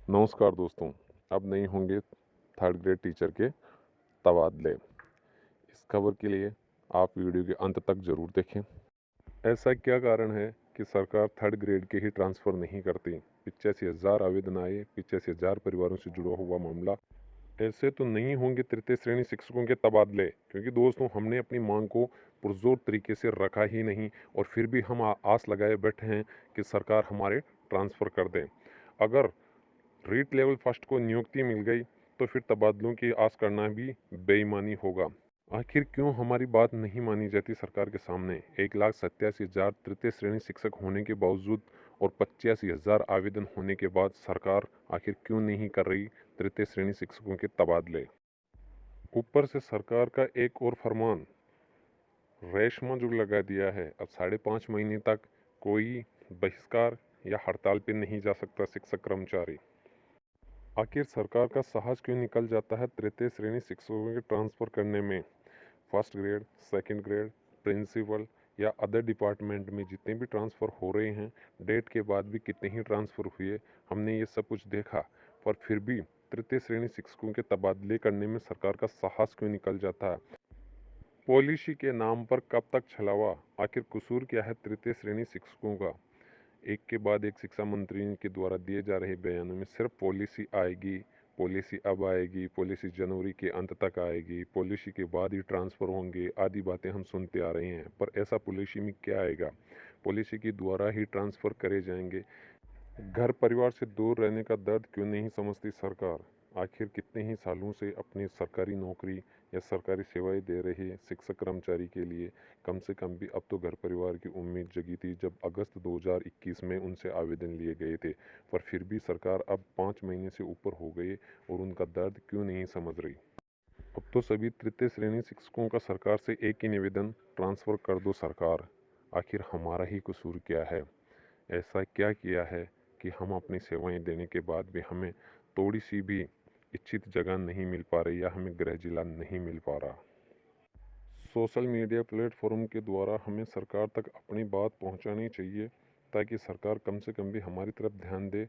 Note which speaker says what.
Speaker 1: नमस्कार दोस्तों। अब नहीं होंगे थर्ड ग्रेड टीचर के तबादले। इस खबर के लिए आप वीडियो के अंत तक ज़रूर देखें। ऐसा क्या कारण है कि सरकार थर्ड ग्रेड के ही ट्रांसफ़र नहीं करती? 85,000 आवेदन आए, 85,000 परिवारों से जुड़ा हुआ मामला। ऐसे तो नहीं होंगे तृतीय श्रेणी शिक्षकों के तबादले, क्योंकि दोस्तों हमने अपनी मांग को पुरजोर तरीके से रखा ही नहीं और फिर भी हम आस लगाए बैठे हैं कि सरकार हमारे ट्रांसफ़र कर दे। अगर रीट लेवल फर्स्ट को नियुक्ति मिल गई तो फिर तबादलों की आस करना भी बेईमानी होगा। आखिर क्यों हमारी बात नहीं मानी जाती सरकार के सामने? 1,87,000 तृतीय श्रेणी शिक्षक होने के बावजूद और 85,000 आवेदन होने के बाद सरकार आखिर क्यों नहीं कर रही तृतीय श्रेणी शिक्षकों के तबादले? ऊपर से सरकार का एक और फरमान रेशमा जो लगा दिया है, अब 5.5 महीने तक कोई बहिष्कार या हड़ताल पर नहीं जा सकता शिक्षक कर्मचारी। आखिर सरकार का साहस क्यों निकल जाता है तृतीय श्रेणी शिक्षकों के ट्रांसफ़र करने में? First grade, second grade, principal या अदर डिपार्टमेंट में जितने भी ट्रांसफ़र हो रहे हैं, डेट के बाद भी कितने ही ट्रांसफ़र हुए, हमने ये सब कुछ देखा। पर फिर भी तृतीय श्रेणी शिक्षकों के तबादले करने में सरकार का साहस क्यों निकल जाता है? पॉलिसी के नाम पर कब तक छलावा? आखिर कसूर क्या है तृतीय श्रेणी शिक्षकों का? एक के बाद एक शिक्षा मंत्री के द्वारा दिए जा रहे बयानों में सिर्फ पॉलिसी आएगी, पॉलिसी अब आएगी, पॉलिसी जनवरी के अंत तक आएगी, पॉलिसी के बाद ही ट्रांसफ़र होंगे, आदि बातें हम सुनते आ रहे हैं। पर ऐसा पॉलिसी में क्या आएगा? पॉलिसी के द्वारा ही ट्रांसफ़र करे जाएंगे। घर परिवार से दूर रहने का दर्द क्यों नहीं समझती सरकार? आखिर कितने ही सालों से अपनी सरकारी नौकरी या सरकारी सेवाएं दे रहे शिक्षक कर्मचारी के लिए कम से कम भी अब तो घर परिवार की उम्मीद जगी थी जब अगस्त 2021 में उनसे आवेदन लिए गए थे। पर फिर भी सरकार अब 5 महीने से ऊपर हो गए और उनका दर्द क्यों नहीं समझ रही? अब तो सभी तृतीय श्रेणी शिक्षकों का सरकार से एक ही निवेदन, ट्रांसफ़र कर दो सरकार। आखिर हमारा ही कसूर क्या है? ऐसा क्या किया है कि हम अपनी सेवाएं देने के बाद भी हमें थोड़ी सी भी इच्छित जगह नहीं मिल पा रही या हमें गृह जिला नहीं मिल पा रहा? सोशल मीडिया प्लेटफॉर्म के द्वारा हमें सरकार तक अपनी बात पहुंचानी चाहिए ताकि सरकार कम से कम भी हमारी तरफ ध्यान दे